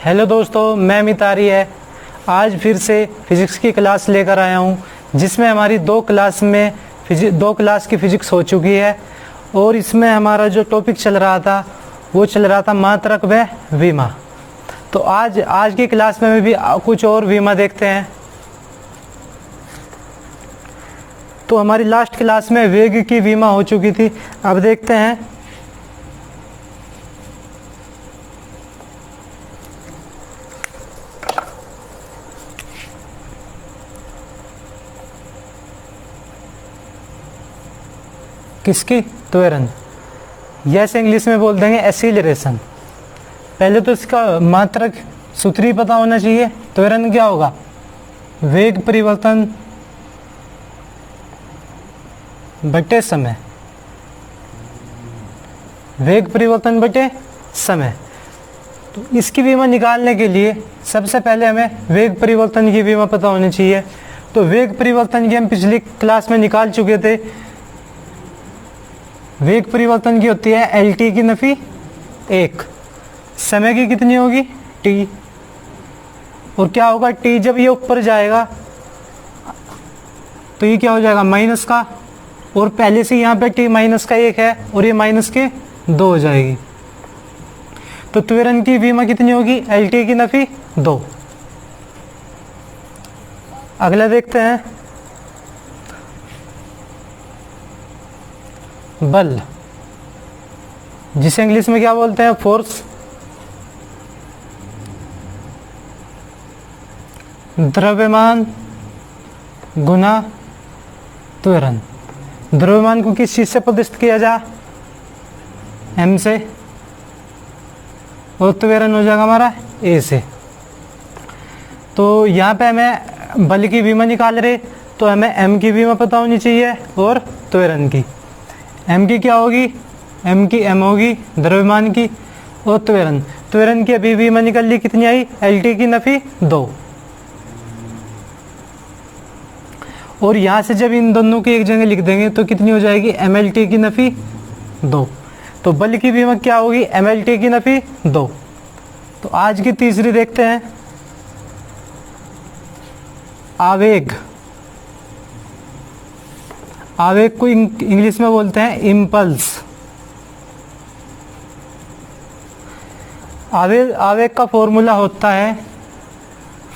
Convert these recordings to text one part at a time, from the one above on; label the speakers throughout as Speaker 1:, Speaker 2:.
Speaker 1: Hello दोस्तों, मैं मितारी है। आज फिर से फिज़िक्स की क्लास लेकर आया हूँ, जिसमें हमारी दो क्लास की फ़िज़िक्स हो चुकी है। और इसमें हमारा जो टॉपिक चल रहा था वो चल रहा था मात्रक व विमा। तो आज की क्लास में भी कुछ और विमा देखते हैं। तो हमारी लास्ट क्लास में वेग की विमा हो चुकी थी। अब देखते हैं किसकी, त्वरण। यस इंग्लिश में बोल देंगे एक्सीलरेशन। पहले तो इसका मात्रक सूत्र ही पता होना चाहिए। त्वरण क्या होगा? वेग परिवर्तन बटे समय। वेग परिवर्तन बटे समय। तो इसकी विमा निकालने के लिए सबसे पहले हमें वेग परिवर्तन की विमा पता होनी चाहिए। तो वेग परिवर्तन की हम पिछली क्लास में निकाल चुके थे। वेग परिवर्तन की होती है LT की नफी 1। समय की कितनी होगी? T। और क्या होगा? T जब ये ऊपर जाएगा तो ये क्या हो जाएगा? माइनस का। और पहले से यहाँ पे T माइनस का 1 है और ये माइनस के 2 हो जाएगी। तो त्वरण की विमा कितनी होगी? LT की नफी 2। अगला देखते हैं बल, जिसे इंग्लिश में क्या बोलते हैं? फोर्स। द्रव्यमान गुना त्वरण। द्रव्यमान को किस चीज से प्रदर्शित किया जा? M से। और त्वरण हो जाएगा हमारा A से। तो यहाँ पे हमें बल की विमा निकाल रहे, तो हमें M की विमा पता होनी चाहिए और त्वरण की। M की क्या होगी? M की M होगी द्रव्यमान की। और त्वरण की अभी विमा निकल ली, कितनी आई? LT की नफी 2। और यहाँ से जब इन दोनों की एक जगह लिख देंगे तो कितनी हो जाएगी? MLT की नफी 2। तो बल की विमा क्या होगी? MLT की नफी 2। तो आज की तीसरी देखते हैं आवेग। आवेग को इंग्लिश में बोलते हैं इम्पल्स। आवेग का फॉर्मूला होता है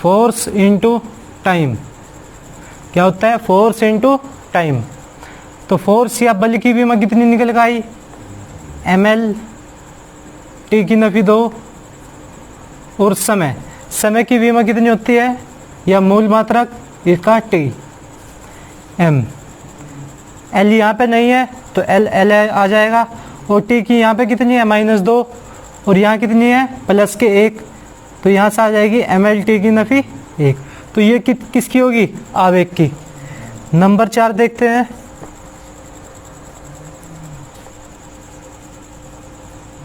Speaker 1: फोर्स इनटू टाइम। क्या होता है? Force into time. तो फोर्स या बल की विमा कितनी निकल कर आई? ML T की नफी 2। और समय की विमा कितनी होती है? या मूल मात्रक इसका T M। L यहाँ पे नहीं है तो L आ जाएगा। और T की यहाँ पे कितनी है? -2। और यहाँ कितनी है? +1। तो यहाँ से आ जाएगी MLT की नफी 1। तो ये किसकी होगी? आवेग की। नंबर 4 देखते हैं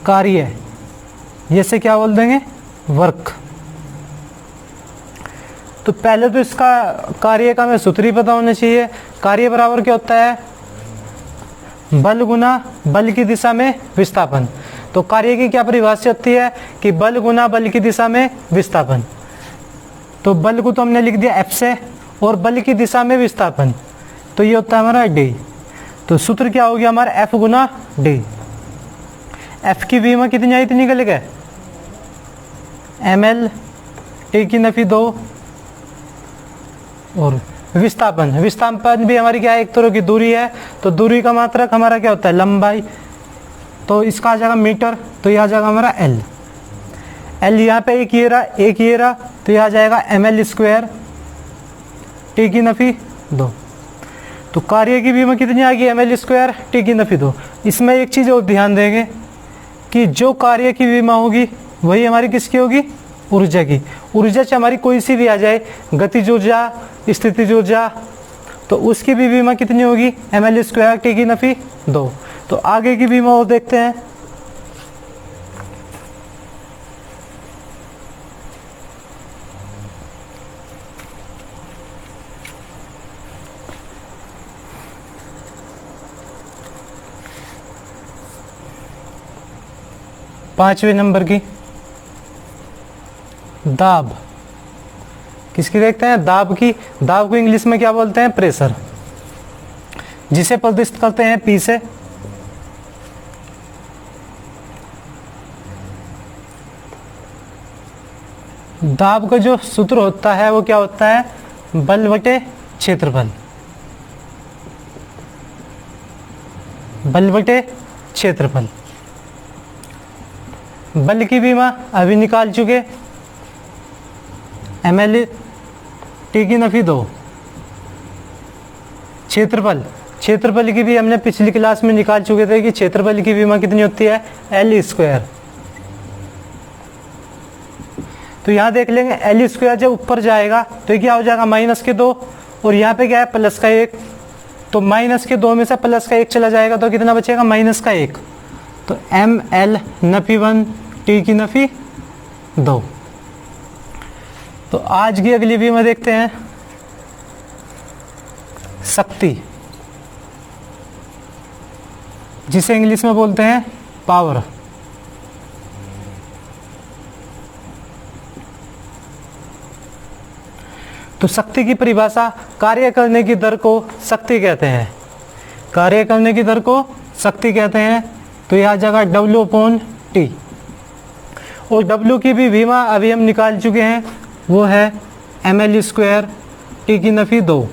Speaker 1: कार्य। ये से क्या बोल देंगे? वर्क। तो पहले तो इसका कार्य का हमें सूत्र ही पता होना चाहिए। कार्य बराबर क्या होता है? बल गुना बल की दिशा में विस्थापन। तो कार्य की क्या परिभाषा होती है? कि बल गुना बल की दिशा में विस्थापन। तो बल को तो हमने लिख दिया F से, और बल की दिशा में विस्थापन तो ये होता है हमारा D। तो सूत्र क्या हो गया हमारा? F गुना D। F की विमा कितनी आई थी निकल गए? ML T की नफी 2। और विस्थापन भी हमारी क्या है? एक तरह की दूरी है। तो दूरी का मात्रक हमारा क्या होता है? लंबाई। तो इसका आ जाएगा मीटर। तो यह आ जाएगा हमारा L यहाँ पे एक ये रहा तो यह आ जाएगा ML² T की नफी 2। तो कार्य की विमा कितनी आ गई? ML² T की नफी 2। इसमें एक चीज़ और ध्यान देंगे कि जो कार्य की विमा होगी वही हमारी किसकी होगी? ऊर्जा की। ऊर्जा से हमारी कोई सी भी आ जाए, गतिज ऊर्जा, स्थितिज ऊर्जा, तो उसकी भी बीमा कितनी होगी? ML² T की नफी 2। तो आगे की बीमा और देखते हैं। पांचवें नंबर की दाब, किसकी देखते हैं? दाब की। दाब को इंग्लिश में क्या बोलते हैं? प्रेशर, जिसे प्रदर्शित करते हैं P से। दाब का जो सूत्र होता है वो क्या होता है? बल बटे क्षेत्रफल, बल बटे क्षेत्रफल। बल की भी मां अभी निकाल चुके, ml t की नफी 2। क्षेत्रफल, क्षेत्रफल की भी हमने पिछली क्लास में निकाल चुके थे कि क्षेत्रफल की भी मां कितनी होती है? L square. तो यहाँ देख लेंगे L स्क्वायर जब ऊपर जाएगा तो ये क्या हो जाएगा? -2, और यहाँ पे क्या है? +1। तो -2 में से +1 चला जाएगा तो कितना बचेगा? -1। तो ml नफी 1 t की नफी 2। तो आज की अगली भी में देखते हैं शक्ति, जिसे इंग्लिश में बोलते हैं पावर। तो शक्ति की परिभाषा, कार्य करने की दर को शक्ति कहते हैं, कार्य करने की दर को शक्ति कहते हैं। तो यह आ जाएगा W/T, और W की भी विमा अभी हम निकाल चुके हैं, वो है ml² t की नफी 2।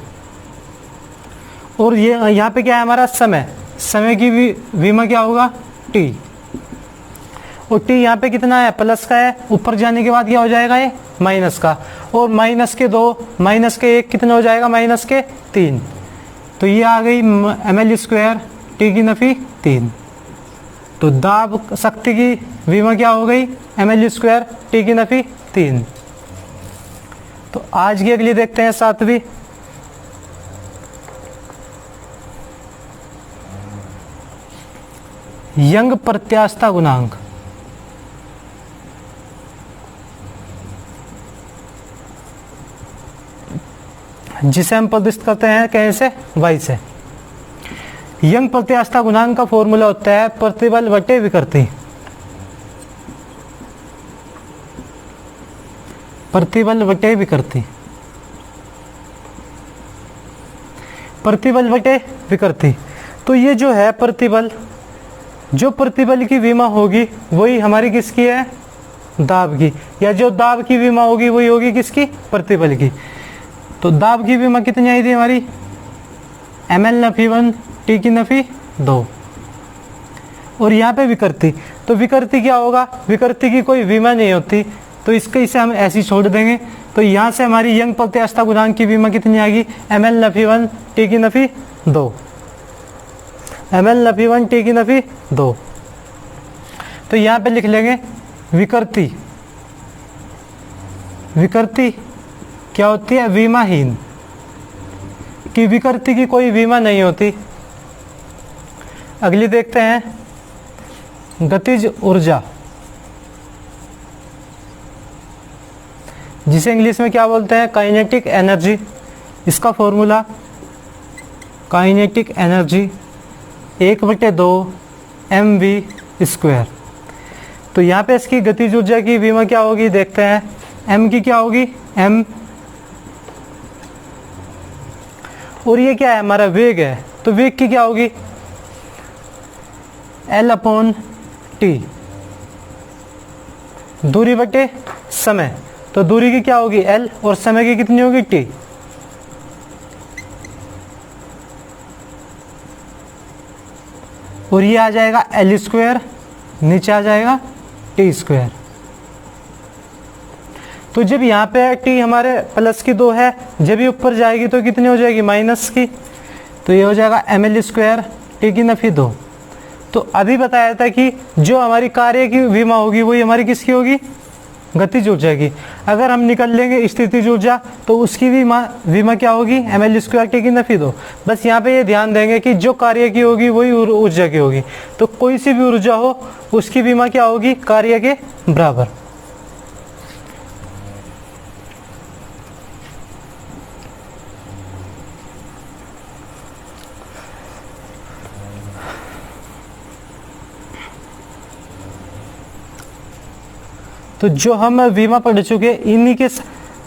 Speaker 1: और ये यहाँ पे क्या है हमारा? समय, समय की भी विमा क्या होगा? T, और T यहाँ पे कितना है? प्लस का है, ऊपर जाने के बाद क्या हो जाएगा? ये माइनस का, और -2 -1 कितना हो जाएगा? -3। तो ये आ गई ml² t की नफी 3। तो दाब शक्ति की विमा क्या हो गई? ml² t की नफी 3। तो आज की अगली देखते हैं 7वीं, यंग प्रत्यास्थता गुणांक। जिसे हम प्रदर्शित करते हैं कैसे? Y से। यंग प्रत्यास्थता गुणांक का फॉर्मूला होता है प्रतिबल बटे विकृति, प्रतिबल बटे विकृति, प्रतिबल बटे विकृति। तो ये जो है प्रतिबल, जो प्रतिबल की विमा होगी वही हमारी किसकी है? दाब की, या जो दाब की विमा होगी वही होगी किसकी? प्रतिबल की। तो दाब की विमा कितनी आई थी हमारी? ml नफी 1 t की नफी 2। और यहाँ पे विकृति, तो विकृति क्या होगा? विकृति की कोई विमा नहीं होती, तो इसे हम ऐसे ही छोड़ देंगे। तो यहाँ से हमारी यंग प्रत्यास्थता गुणांक की विमा कितनी आएगी? ml नफी 1 t की नफी 2, ml नफी 1 t की नफी 2। तो यहाँ पे लिख लेंगे विकृति, विकृति क्या होती है? विमाहीन, कि विकृति की कोई विमा नहीं होती। अगली देखते हैं गतिज ऊर्जा, जिसे इंग्लिश में क्या बोलते हैं? Kinetic energy. इसका फॉर्मूला काइनेटिक एनर्जी 1/2 mv²। तो यहाँ पे इसकी गतिज ऊर्जा की विमा क्या होगी? देखते हैं। m की क्या होगी? m, और ये क्या है? हमारा वेग है, तो वेग की क्या होगी? L/T। दूरी बटे समय, तो दूरी की क्या होगी? L, और समय की कितनी होगी? T। और ये आ जाएगा L², नीचे आ जाएगा T²। तो जब यहाँ पे T हमारे +2 है, जब ये ऊपर जाएगी तो कितनी हो जाएगी? माइनस की। तो ये हो जाएगा ml² t की नफी 2। तो अभी बताया था कि जो हमारी कार्य की विमा होगी वही हमारी किसकी होगी? गतिज ऊर्जा की। अगर हम निकल लेंगे स्थितिज ऊर्जा तो उसकी विमा क्या होगी? ml² t की नफी 2। बस यहाँ पे ये ध्यान देंगे कि जो कार्य की होगी वही ऊर्जा की होगी। तो कोई सी भी ऊर्जा हो उसकी विमा क्या होगी? कार्य के बराबर। तो जो हम वीमा पढ़ चुके इन्हीं के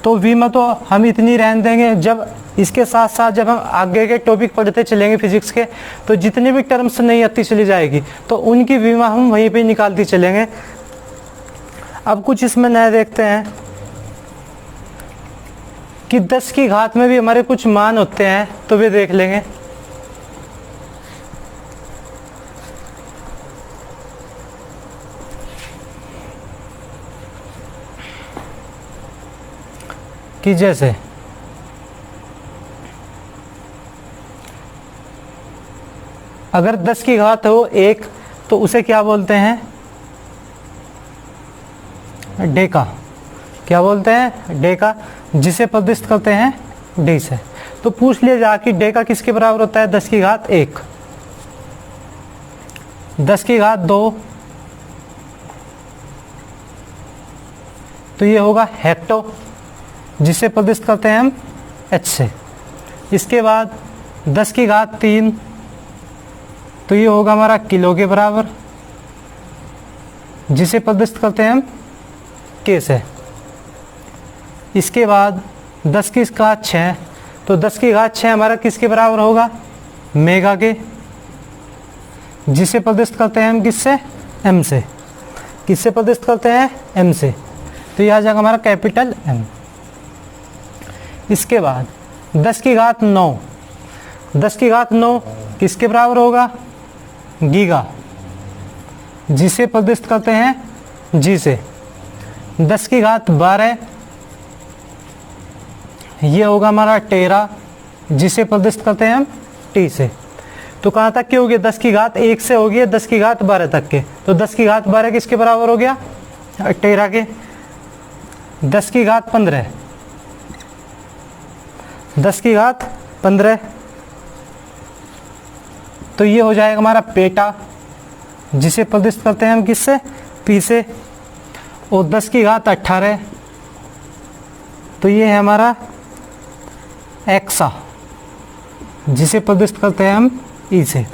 Speaker 1: तो वीमा तो हम इतनी रहने देंगे। जब इसके साथ साथ जब हम आगे के टॉपिक पढ़ते चलेंगे फिजिक्स के, तो जितने भी टर्म्स नहीं आती चली जाएगी तो उनकी वीमा हम वहीं पे निकालती चलेंगे। अब कुछ इसमें नया देखते हैं कि 10 की घात में भी हमारे कुछ मान होते हैं, तो वे देख लेंगे। कि जैसे अगर 10 की घात हो 1 तो उसे क्या बोलते हैं, डेका। क्या बोलते हैं, डेका, जिसे प्रदर्शित करते हैं डी से। तो पूछ लिया जा कि डेका किसके बराबर होता है, 10 की घात 1, 10 की घात 2, तो ये होगा हेक्टो, जिसे प्रदर्शित करते हैं हम एच से। इसके बाद 10 की घात 3, तो ये होगा हमारा किलो के बराबर, जिसे प्रदर्शित करते हैं हम के से। इसके बाद 10 की घात 6, तो 10 की घात 6 हमारा किसके बराबर होगा, मेगा के, जिसे प्रदर्शित करते हैं हम किससे, एम से। किससे प्रदर्शित करते हैं, एम से। तो यह आ जाएगा हमारा कैपिटल एम। इसके बाद 10 की घात 9, 10 की घात 9 किसके बराबर होगा, गीगा, जिसे प्रदर्शित करते हैं जी से। 10 की घात 12, ये होगा हमारा टेरा, जिसे प्रदर्शित करते हैं हम टी से। तो कहाँ तक के हो गए, 10 की घात 1 से हो गया 10 की घात 12 तक के। तो 10 की घात 12 किसके बराबर हो गया, टेरा के। 10 की घात 15, 10 की घात 15, तो ये हो जाएगा हमारा पेटा, जिसे प्रदर्शित करते हैं हम किससे, पी से। और 10 की घात 18, तो ये है हमारा एक्सा, जिसे प्रदर्शित करते हैं हम ई से।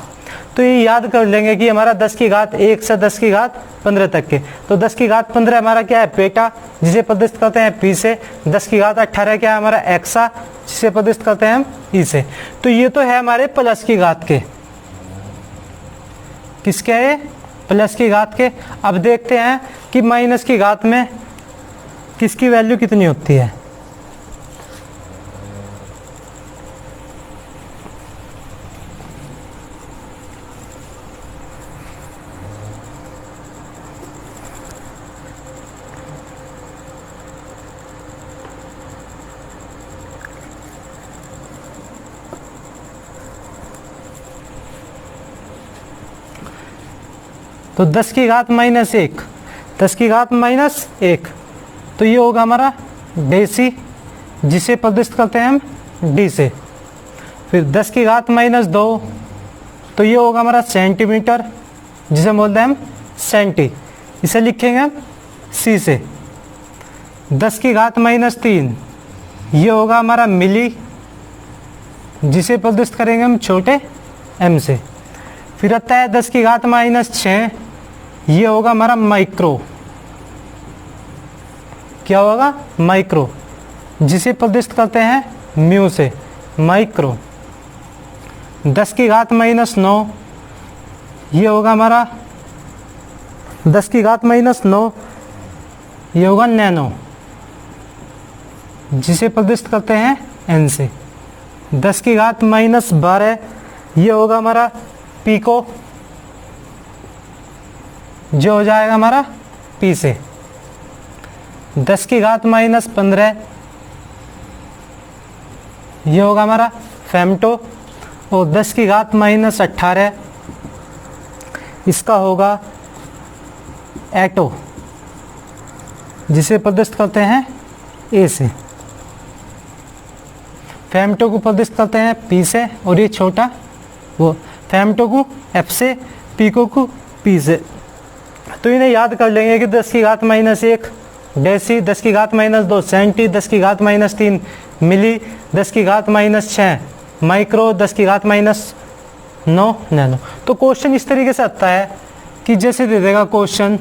Speaker 1: तो ये याद कर लेंगे कि हमारा 10 की घात 1 से 10 की घात 15 तक के। तो 10 की घात 15 हमारा क्या है, पेटा, जिसे प्रदर्शित करते हैं पी से। 10 की घात 18 क्या है हमारा, एक्सा, जिसे प्रदर्शित करते हैं हम ई से। तो ये तो है हमारे प्लस की घात के, किसके है, प्लस की घात के। अब देखते हैं कि माइनस की घात में किसकी वैल्यू कितनी होती है। तो 10 की घात -1, 10 की घात -1, तो ये होगा हमारा डेसी, जिसे प्रदर्शित करते हैं हम डी से। फिर 10 की घात -2, तो ये होगा हमारा सेंटीमीटर, जिसे बोलते हैं हम सेंटी, इसे लिखेंगे हम सी से। 10 की घात -3, ये होगा हमारा मिली, जिसे प्रदर्शित करेंगे हम छोटे एम से। फिर आता है 10 की घात -6, ये होगा हमारा माइक्रो। क्या होगा, माइक्रो, जिसे प्रदर्शित करते हैं म्यू से, माइक्रो। 10 की घात -9, ये होगा हमारा 10 की घात -9, ये होगा नैनो, जिसे प्रदर्शित करते हैं एन से। 10 की घात -12, ये होगा हमारा पीको, जो हो जाएगा हमारा पी से। 10 की घात -15, ये होगा हमारा फेमटो। और 10 की घात -18, इसका होगा एटो, जिसे प्रदर्शित करते हैं ए से। फेमटो को प्रदर्शित करते हैं पी से, और ये छोटा वो फेमटो को एफ से, पीको को पी से। तो इन्हें याद कर लेंगे कि 10 की घात -1 डेसी, 10 की घात -2 सेंटी, 10 की घात -3 मिली, 10 की घात -6 माइक्रो, 10 की घात -9 नैनो। तो क्वेश्चन इस तरीके से आता है कि जैसे दे देगा क्वेश्चन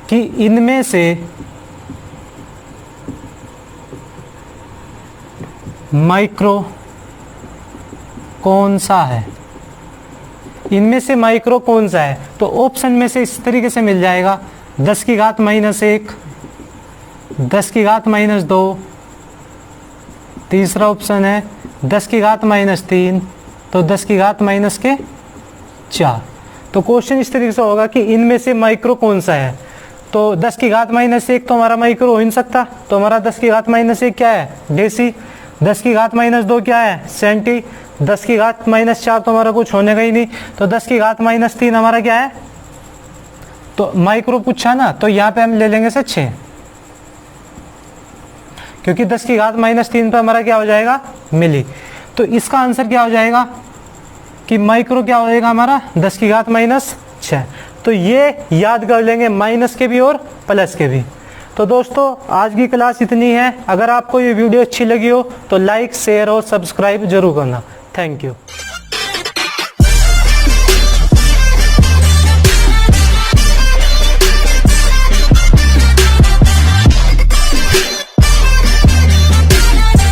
Speaker 1: कि इनमें से माइक्रो कौन सा है, इनमें से माइक्रो कौन सा है। तो ऑप्शन में से इस तरीके से मिल जाएगा 10 की घात -1, 10 की घात -2, तीसरा ऑप्शन है 10 की घात -3, तो 10 की घात -4। तो क्वेश्चन इस तरीके से होगा कि इनमें से माइक्रो कौन सा है। तो 10 की घात -1 तो हमारा माइक्रो हो ही नहीं सकता, तो हमारा 10 की घात -1 क्या है, डेसी। 10 की घात -2 क्या है, सेंटी। 10 की घात -4 तो हमारा कुछ होने का ही नहीं, तो 10 की घात -3 हमारा क्या है, तो माइक्रो पूछा ना, तो यहाँ पे हम ले लेंगे से 6, क्योंकि 10 की घात -3 पे हमारा क्या हो जाएगा, मिली। तो इसका आंसर क्या हो जाएगा कि माइक्रो क्या हो जाएगा हमारा 10 की घात -6। तो ये याद कर लेंगे, माइनस के भी और प्लस के भी। तो दोस्तों आज की क्लास इतनी है। अगर आपको ये वीडियो अच्छी लगी हो तो लाइक, शेयर और सब्सक्राइब जरूर करना। Thank you.